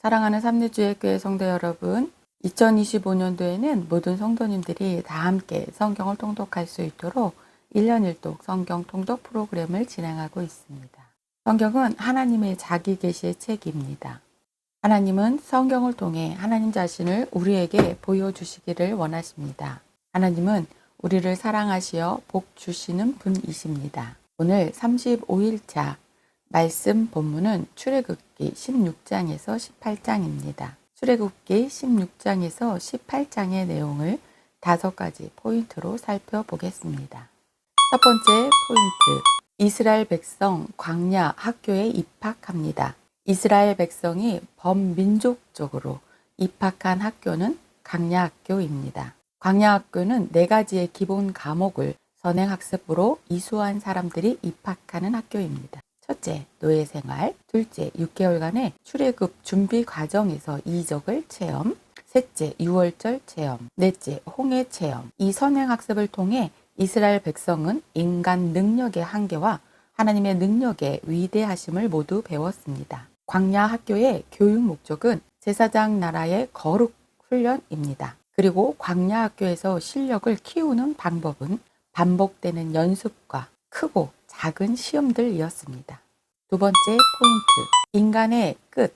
사랑하는 삼리주의교회 성도 여러분, 2025년도에는 모든 성도님들이 다 함께 성경을 통독할 수 있도록 1년 1독 성경 통독 프로그램을 진행하고 있습니다. 성경은 하나님의 자기 계시의 책입니다. 하나님은 성경을 통해 하나님 자신을 우리에게 보여주시기를 원하십니다. 하나님은 우리를 사랑하시어 복 주시는 분이십니다. 오늘 35일차 말씀 본문은 출애굽기 16장에서 18장입니다. 출애굽기 16장에서 18장의 내용을 5가지 포인트로 살펴보겠습니다. 첫 번째 포인트, 이스라엘 백성 광야 학교에 입학합니다. 이스라엘 백성이 범민족적으로 입학한 학교는 광야학교입니다. 광야학교는 4가지의 기본 과목을 선행학습으로 이수한 사람들이 입학하는 학교입니다. 첫째, 노예생활. 둘째, 6개월간의 출애굽 준비 과정에서 이적을 체험. 셋째, 유월절 체험. 넷째, 홍해 체험. 이 선행학습을 통해 이스라엘 백성은 인간 능력의 한계와 하나님의 능력의 위대하심을 모두 배웠습니다. 광야 학교의 교육 목적은 제사장 나라의 거룩 훈련입니다. 그리고 광야 학교에서 실력을 키우는 방법은 반복되는 연습과 크고 작은 시험들이었습니다. 두 번째 포인트, 인간의 끝,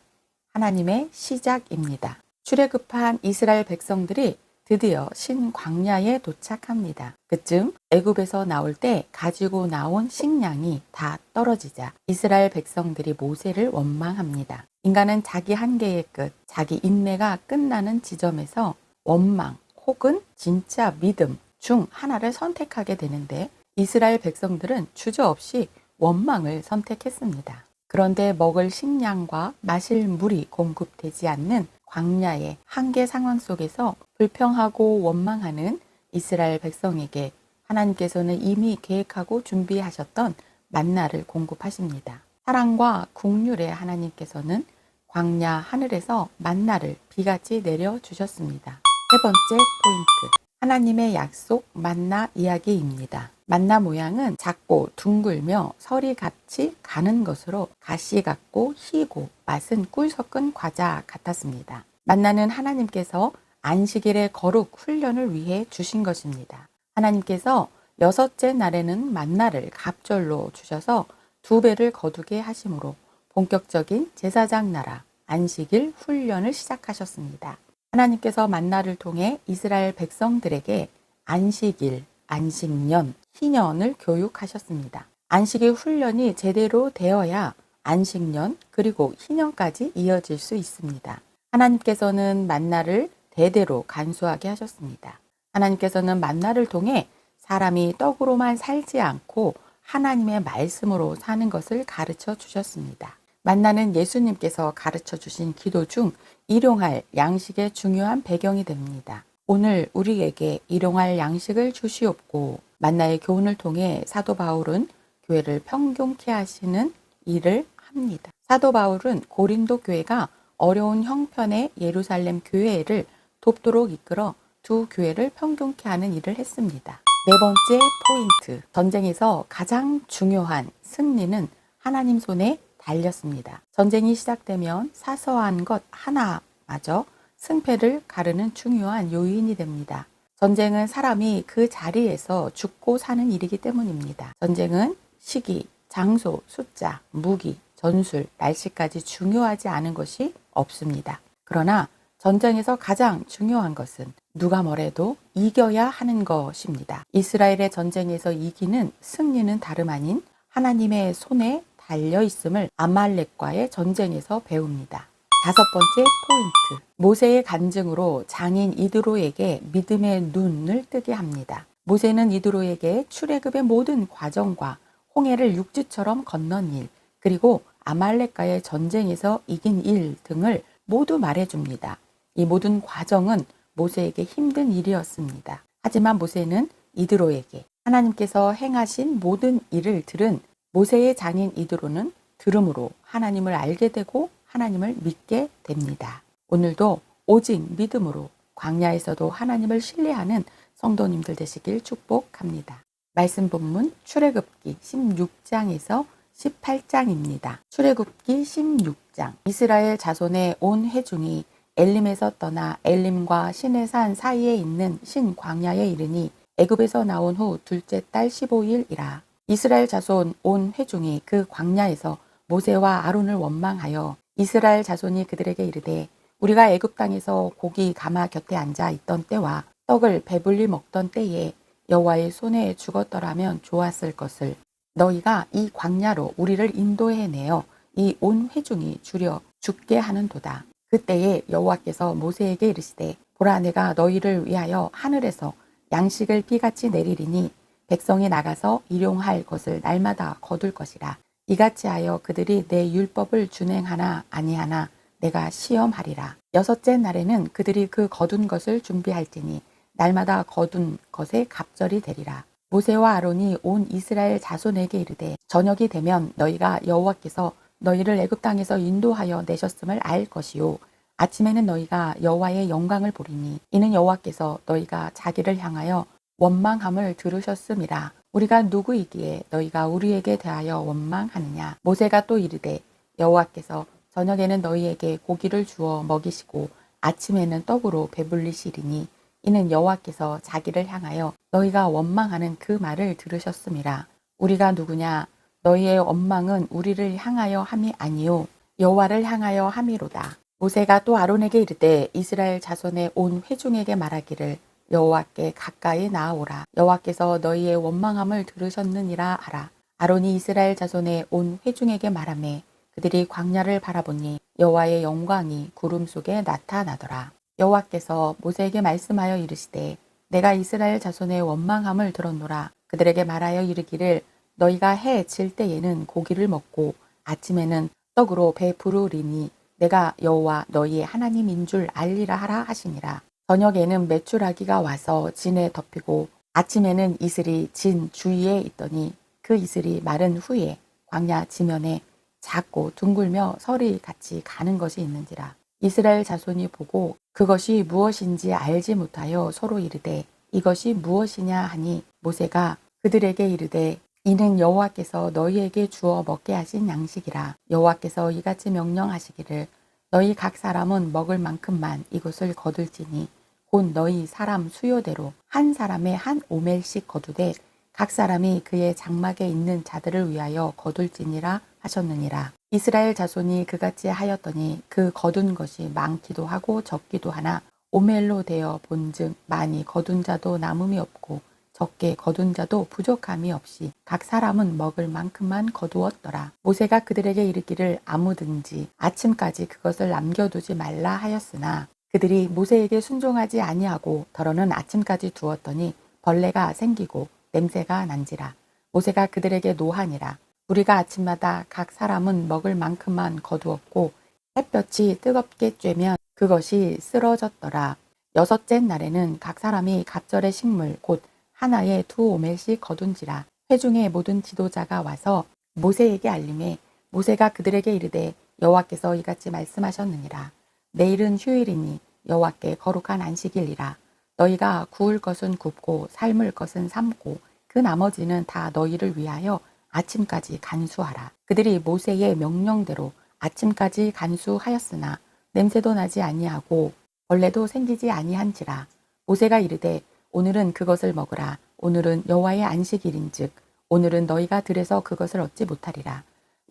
하나님의 시작입니다. 출애굽한 이스라엘 백성들이 드디어 신광야에 도착합니다. 그쯤 애굽에서 나올 때 가지고 나온 식량이 다 떨어지자 이스라엘 백성들이 모세를 원망합니다. 인간은 자기 한계의 끝, 자기 인내가 끝나는 지점에서 원망 혹은 진짜 믿음 중 하나를 선택하게 되는데 이스라엘 백성들은 주저없이 원망을 선택했습니다. 그런데 먹을 식량과 마실 물이 공급되지 않는 광야의 한계 상황 속에서 불평하고 원망하는 이스라엘 백성에게 하나님께서는 이미 계획하고 준비하셨던 만나를 공급하십니다. 사랑과 긍휼의 하나님께서는 광야 하늘에서 만나를 비같이 내려주셨습니다. 세 번째 포인트, 하나님의 약속 만나 이야기입니다. 만나 모양은 작고 둥글며 설이 같이 가는 것으로 가시 같고 희고 맛은 꿀 섞은 과자 같았습니다. 만나는 하나님께서 안식일의 거룩 훈련을 위해 주신 것입니다. 하나님께서 6째 날에는 만나를 갑절로 주셔서 2배를 거두게 하심으로 본격적인 제사장 나라 안식일 훈련을 시작하셨습니다. 하나님께서 만나를 통해 이스라엘 백성들에게 안식일, 안식년, 희년을 교육하셨습니다. 안식일 훈련이 제대로 되어야 안식년 그리고 희년까지 이어질 수 있습니다. 하나님께서는 만나를 대대로 간수하게 하셨습니다. 하나님께서는 만나를 통해 사람이 떡으로만 살지 않고 하나님의 말씀으로 사는 것을 가르쳐 주셨습니다. 만나는 예수님께서 가르쳐 주신 기도 중 일용할 양식의 중요한 배경이 됩니다. 오늘 우리에게 일용할 양식을 주시옵고, 만나의 교훈을 통해 사도 바울은 교회를 평균케 하시는 일을 합니다. 사도 바울은 고린도 교회가 어려운 형편의 예루살렘 교회를 돕도록 이끌어 2 교회를 평균케 하는 일을 했습니다. 네 번째 포인트, 전쟁에서 가장 중요한 승리는 하나님 손에 달렸습니다. 전쟁이 시작되면 사소한 것 하나마저 승패를 가르는 중요한 요인이 됩니다. 전쟁은 사람이 그 자리에서 죽고 사는 일이기 때문입니다. 전쟁은 시기, 장소, 숫자, 무기, 전술, 날씨까지 중요하지 않은 것이 없습니다. 그러나 전쟁에서 가장 중요한 것은 누가 뭐래도 이겨야 하는 것입니다. 이스라엘의 전쟁에서 이기는 승리는 다름 아닌 하나님의 손에 달려 있음을 아말렉과의 전쟁에서 배웁니다. 5번째 포인트, 모세의 간증으로 장인 이드로에게 믿음의 눈을 뜨게 합니다. 모세는 이드로에게 출애굽의 모든 과정과 홍해를 육지처럼 건넌 일, 그리고 아말렉과의 전쟁에서 이긴 일 등을 모두 말해줍니다. 이 모든 과정은 모세에게 힘든 일이었습니다. 하지만 모세는 이드로에게 하나님께서 행하신 모든 일을 들은 모세의 장인 이드로는 들음으로 하나님을 알게 되고 하나님을 믿게 됩니다. 오늘도 오직 믿음으로 광야에서도 하나님을 신뢰하는 성도님들 되시길 축복합니다. 말씀 본문 출애굽기 16장에서 18장입니다. 출애굽기 16장. 이스라엘 자손의 온 회중이 엘림에서 떠나 엘림과 시내산 사이에 있는 신 광야에 이르니 애굽에서 나온 후 둘째 달 15일이라. 이스라엘 자손 온 회중이 그 광야에서 모세와 아론을 원망하여 이스라엘 자손이 그들에게 이르되 우리가 애굽 땅에서 고기 가마 곁에 앉아 있던 때와 떡을 배불리 먹던 때에 여호와의 손에 죽었더라면 좋았을 것을 너희가 이 광야로 우리를 인도해내어 이 온 회중이 주려 죽게 하는도다. 그때에 여호와께서 모세에게 이르시되 보라 내가 너희를 위하여 하늘에서 양식을 비같이 내리리니 백성이 나가서 일용할 것을 날마다 거둘 것이라. 이같이 하여 그들이 내 율법을 준행하나 아니하나 내가 시험하리라. 여섯째 날에는 그들이 그 거둔 것을 준비할지니 날마다 거둔 것에 갑절이 되리라. 모세와 아론이 온 이스라엘 자손에게 이르되 저녁이 되면 너희가 여호와께서 너희를 애굽 땅에서 인도하여 내셨음을 알 것이요 아침에는 너희가 여호와의 영광을 보리니 이는 여호와께서 너희가 자기를 향하여 원망함을 들으셨음이라. 우리가 누구이기에 너희가 우리에게 대하여 원망하느냐. 모세가 또 이르되 여호와께서 저녁에는 너희에게 고기를 주어 먹이시고 아침에는 떡으로 배불리시리니 이는 여호와께서 자기를 향하여 너희가 원망하는 그 말을 들으셨음이라. 우리가 누구냐. 너희의 원망은 우리를 향하여 함이 아니요 여호와를 향하여 함이로다. 모세가 또 아론에게 이르되 이스라엘 자손의 온 회중에게 말하기를 여호와께 가까이 나아오라. 여호와께서 너희의 원망함을 들으셨느니라 하라. 아론이 이스라엘 자손의 온 회중에게 말하매 그들이 광야를 바라보니 여호와의 영광이 구름 속에 나타나더라. 여호와께서 모세에게 말씀하여 이르시되 내가 이스라엘 자손의 원망함을 들었노라. 그들에게 말하여 이르기를 너희가 해 질 때에는 고기를 먹고 아침에는 떡으로 배 부르리니 내가 여호와 너희의 하나님인 줄 알리라 하라 하시니라. 저녁에는 메추라기가 와서 진에 덮이고 아침에는 이슬이 진 주위에 있더니 그 이슬이 마른 후에 광야 지면에 작고 둥글며 설이 같이 가는 것이 있는지라. 이스라엘 자손이 보고 그것이 무엇인지 알지 못하여 서로 이르되 이것이 무엇이냐 하니 모세가 그들에게 이르되 이는 여호와께서 너희에게 주어 먹게 하신 양식이라. 여호와께서 이같이 명령하시기를 너희 각 사람은 먹을 만큼만 이것을 거둘지니 곧 너희 사람 수요대로 한 사람의 한 오멜씩 거두되 각 사람이 그의 장막에 있는 자들을 위하여 거둘지니라 하셨느니라. 이스라엘 자손이 그같이 하였더니 그 거둔 것이 많기도 하고 적기도 하나 오멜로 되어 본즉 많이 거둔 자도 남음이 없고 적게 거둔 자도 부족함이 없이 각 사람은 먹을 만큼만 거두었더라. 모세가 그들에게 이르기를 아무든지 아침까지 그것을 남겨두지 말라 하였으나 그들이 모세에게 순종하지 아니하고 더러는 아침까지 두었더니 벌레가 생기고 냄새가 난지라. 모세가 그들에게 노하니라. 우리가 아침마다 각 사람은 먹을 만큼만 거두었고 햇볕이 뜨겁게 쬐면 그것이 쓰러졌더라. 여섯째 날에는 각 사람이 갑절의 식물 곧 하나에 2오멜씩 거둔지라. 회중의 모든 지도자가 와서 모세에게 알림해 모세가 그들에게 이르되 여호와께서 이같이 말씀하셨느니라. 내일은 휴일이니 여호와께 거룩한 안식일이라. 너희가 구울 것은 굽고 삶을 것은 삶고 그 나머지는 다 너희를 위하여 아침까지 간수하라. 그들이 모세의 명령대로 아침까지 간수하였으나 냄새도 나지 아니하고 벌레도 생기지 아니한지라. 모세가 이르되 오늘은 그것을 먹으라. 오늘은 여호와의 안식일인즉 오늘은 너희가 들에서 그것을 얻지 못하리라.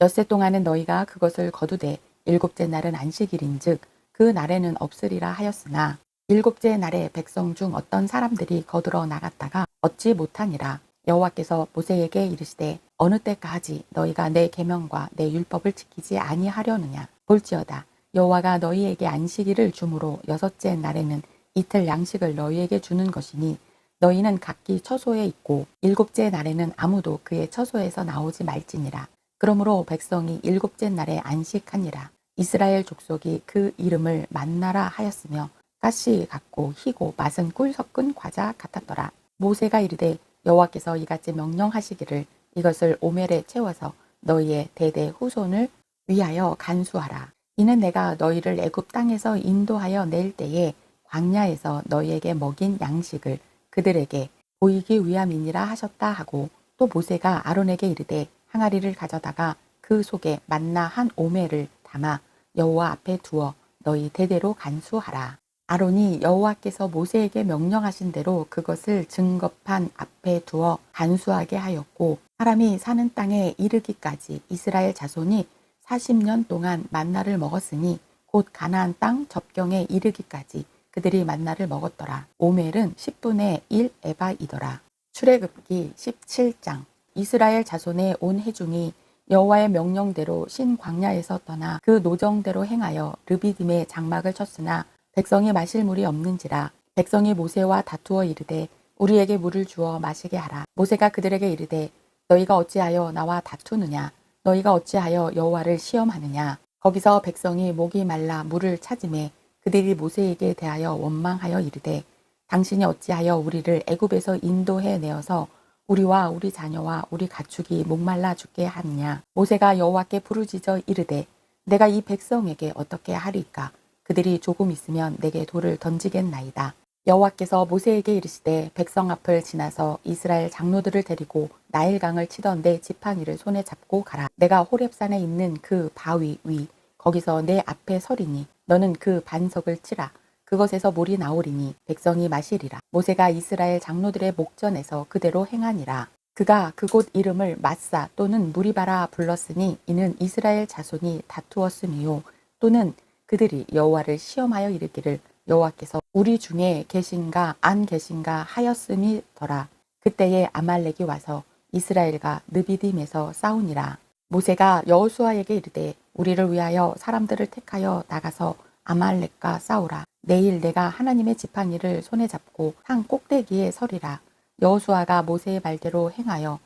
엿새 동안은 너희가 그것을 거두되 일곱째 날은 안식일인즉 그 날에는 없으리라 하였으나 일곱째 날에 백성 중 어떤 사람들이 거들어 나갔다가 얻지 못하니라. 여호와께서 모세에게 이르시되 어느 때까지 너희가 내 계명과 내 율법을 지키지 아니하려느냐. 볼지어다 여호와가 너희에게 안식일을 주므로 여섯째 날에는 이틀 양식을 너희에게 주는 것이니 너희는 각기 처소에 있고 일곱째 날에는 아무도 그의 처소에서 나오지 말지니라. 그러므로 백성이 일곱째 날에 안식하니라. 이스라엘 족속이 그 이름을 만나라 하였으며 가시 같고 희고 맛은 꿀 섞은 과자 같았더라. 모세가 이르되 여호와께서 이같이 명령하시기를 이것을 오멜에 채워서 너희의 대대 후손을 위하여 간수하라. 이는 내가 너희를 애굽 땅에서 인도하여 낼 때에 광야에서 너희에게 먹인 양식을 그들에게 보이기 위함이니라 하셨다 하고 또 모세가 아론에게 이르되 항아리를 가져다가 그 속에 만나 한 오매를 담아 여호와 앞에 두어 너희 대대로 간수하라. 아론이 여호와께서 모세에게 명령하신 대로 그것을 증거판 앞에 두어 간수하게 하였고, 사람이 사는 땅에 이르기까지 이스라엘 자손이 40년 동안 만나를 먹었으니 곧 가나안 땅 접경에 이르기까지 그들이 만나를 먹었더라. 오멜은 10분의 1 에바이더라. 출애굽기 17장. 이스라엘 자손의 온 회중이 여호와의 명령대로 신 광야에서 떠나 그 노정대로 행하여 르비딤에 장막을 쳤으나 백성이 마실 물이 없는지라. 백성이 모세와 다투어 이르되 우리에게 물을 주어 마시게 하라. 모세가 그들에게 이르되 너희가 어찌하여 나와 다투느냐? 너희가 어찌하여 여호와를 시험하느냐? 거기서 백성이 목이 말라 물을 찾음에 그들이 모세에게 대하여 원망하여 이르되 당신이 어찌하여 우리를 애굽에서 인도해 내어서 우리와 우리 자녀와 우리 가축이 목말라 죽게 하느냐? 모세가 여호와께 부르짖어 이르되 내가 이 백성에게 어떻게 하리까? 그들이 조금 있으면 내게 돌을 던지겠나이다. 여호와께서 모세에게 이르시되 백성 앞을 지나서 이스라엘 장로들을 데리고 나일강을 치던 내 지팡이를 손에 잡고 가라. 내가 호렙산에 있는 그 바위 위 거기서 내 앞에 서리니 너는 그 반석을 치라. 그것에서 물이 나오리니 백성이 마시리라. 모세가 이스라엘 장로들의 목전에서 그대로 행하니라. 그가 그곳 이름을 마사 또는 무리바라 불렀으니 이는 이스라엘 자손이 다투었음이요 또는 그들이 여호와를 시험하여 이르기를 여호와께서 우리 중에 계신가 안 계신가 하였음이더라. 그때에 아말렉이 와서 이스라엘과 느비딤에서 싸우니라. 모세가 여호수아에게 이르되 우리를 위하여 사람들을 택하여 나가서 아말렉과 싸우라. 내일 내가 하나님의 지팡이를 손에 잡고 산 꼭대기에 서리라. 여호수아가 모세의 말대로 행하여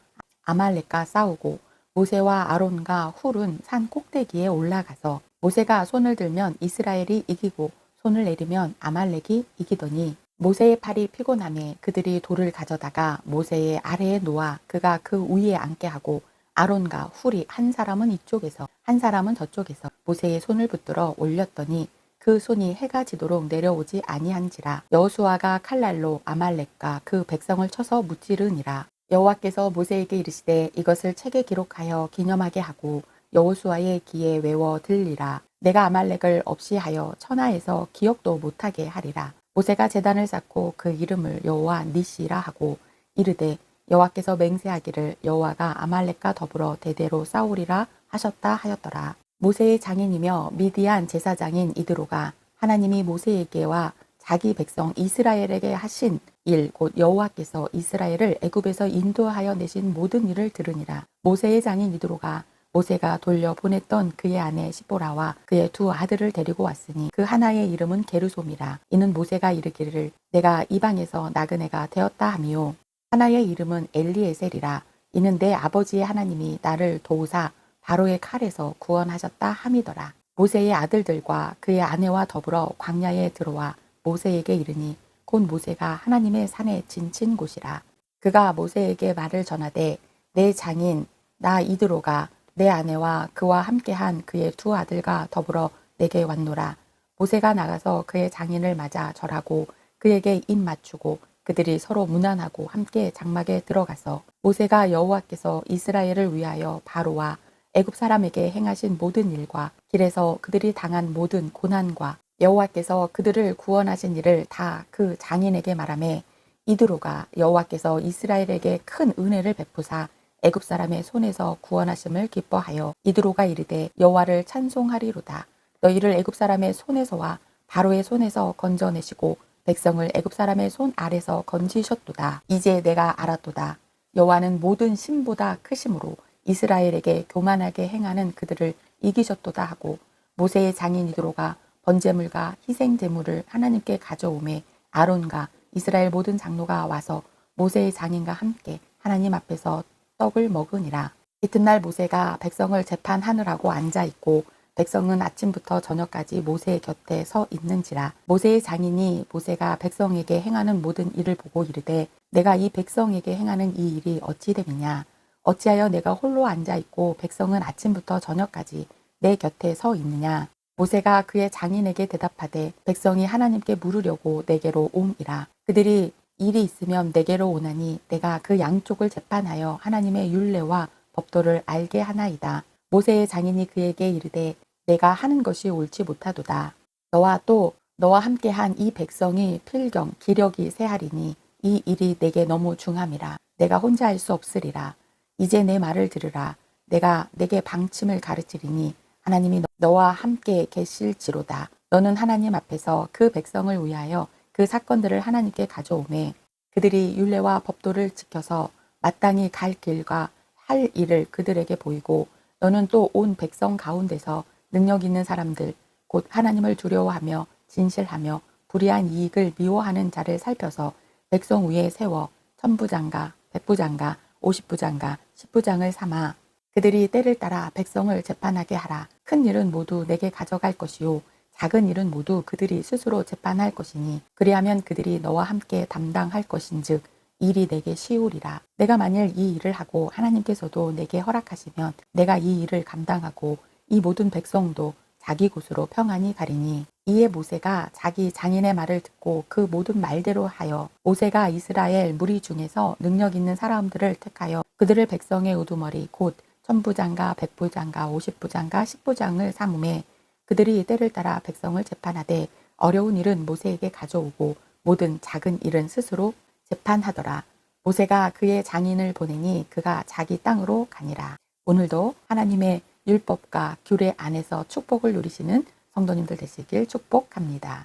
아말렉과 싸우고 모세와 아론과 훌은 산 꼭대기에 올라가서 모세가 손을 들면 이스라엘이 이기고 손을 내리면 아말렉이 이기더니 모세의 팔이 피곤함에 그들이 돌을 가져다가 모세의 아래에 놓아 그가 그 위에 앉게 하고 아론과 훌이 한 사람은 이쪽에서 한 사람은 저쪽에서 모세의 손을 붙들어 올렸더니 그 손이 해가 지도록 내려오지 아니한지라. 여호수아가 칼날로 아말렉과 그 백성을 쳐서 무찌르니라. 여호와께서 모세에게 이르시되 이것을 책에 기록하여 기념하게 하고 여호수아의 귀에 외워 들리라. 내가 아말렉을 없이 하여 천하에서 기억도 못하게 하리라. 모세가 제단을 쌓고 그 이름을 여호와 니시라 하고 이르되 여호와께서 맹세하기를 여호와가 아말렉과 더불어 대대로 싸우리라 하셨다 하였더라. 모세의 장인이며 미디안 제사장인 이드로가 하나님이 모세에게와 자기 백성 이스라엘에게 하신 일 곧 여호와께서 이스라엘을 애굽에서 인도하여 내신 모든 일을 들으니라. 모세의 장인 이드로가 모세가 돌려보냈던 그의 아내 시보라와 그의 두 아들을 데리고 왔으니 그 하나의 이름은 게르솜이라. 이는 모세가 이르기를 내가 이방에서 나그네가 되었다 하미요. 하나의 이름은 엘리에셀이라. 이는 내 아버지의 하나님이 나를 도우사 바로의 칼에서 구원하셨다 함이더라. 모세의 아들들과 그의 아내와 더불어 광야에 들어와 모세에게 이르니 곧 모세가 하나님의 산에 진친 곳이라. 그가 모세에게 말을 전하되 내 장인 나 이드로가 내 아내와 그와 함께한 그의 두 아들과 더불어 내게 왔노라. 모세가 나가서 그의 장인을 맞아 절하고 그에게 입 맞추고 그들이 서로 문안하고 함께 장막에 들어가서 모세가 여호와께서 이스라엘을 위하여 바로와 애굽 사람에게 행하신 모든 일과 길에서 그들이 당한 모든 고난과 여호와께서 그들을 구원하신 일을 다 그 장인에게 말하매 이드로가 여호와께서 이스라엘에게 큰 은혜를 베푸사 애굽 사람의 손에서 구원하심을 기뻐하여 이드로가 이르되 여호와를 찬송하리로다. 너희를 애굽 사람의 손에서와 바로의 손에서 건져내시고 백성을 애굽 사람의 손 아래서 건지셨도다. 이제 내가 알았도다. 여호와는 모든 신보다 크심으로 이스라엘에게 교만하게 행하는 그들을 이기셨도다 하고 모세의 장인 이드로가 번제물과 희생제물을 하나님께 가져오매 아론과 이스라엘 모든 장로가 와서 모세의 장인과 함께 하나님 앞에서 떡을 먹으니라. 이튿날 모세가 백성을 재판하느라고 앉아있고 백성은 아침부터 저녁까지 모세의 곁에 서 있는지라. 모세의 장인이 모세가 백성에게 행하는 모든 일을 보고 이르되 내가 이 백성에게 행하는 이 일이 어찌 됨이냐. 어찌하여 내가 홀로 앉아있고 백성은 아침부터 저녁까지 내 곁에 서 있느냐. 모세가 그의 장인에게 대답하되 백성이 하나님께 물으려고 내게로 옴이라. 그들이 일이 있으면 내게로 오나니 내가 그 양쪽을 재판하여 하나님의 율례와 법도를 알게 하나이다. 모세의 장인이 그에게 이르되 내가 하는 것이 옳지 못하도다. 너와 함께한 이 백성이 필경 기력이 세하리니 이 일이 내게 너무 중함이라. 내가 혼자 할 수 없으리라. 이제 내 말을 들으라. 내가 내게 방침을 가르치리니 하나님이 너와 함께 계실지로다. 너는 하나님 앞에서 그 백성을 위하여 그 사건들을 하나님께 가져오매 그들이 율례와 법도를 지켜서 마땅히 갈 길과 할 일을 그들에게 보이고 너는 또 온 백성 가운데서 능력 있는 사람들 곧 하나님을 두려워하며 진실하며 불의한 이익을 미워하는 자를 살펴서 백성 위에 세워 천부장과 백부장과 50부장과 10부장을 삼아 그들이 때를 따라 백성을 재판하게 하라. 큰 일은 모두 내게 가져갈 것이요 작은 일은 모두 그들이 스스로 재판할 것이니 그리하면 그들이 너와 함께 담당할 것인즉 일이 내게 쉬우리라. 내가 만일 이 일을 하고 하나님께서도 내게 허락하시면 내가 이 일을 감당하고 이 모든 백성도 자기 곳으로 평안히 가리니 이에 모세가 자기 장인의 말을 듣고 그 모든 말대로 하여 모세가 이스라엘 무리 중에서 능력 있는 사람들을 택하여 그들을 백성의 우두머리 곧 천부장과 백부장과 50부장과 10부장을 삼음에 그들이 때를 따라 백성을 재판하되 어려운 일은 모세에게 가져오고 모든 작은 일은 스스로 재판하더라. 모세가 그의 장인을 보내니 그가 자기 땅으로 가니라. 오늘도 하나님의 율법과 규례 안에서 축복을 누리시는 성도님들 되시길 축복합니다.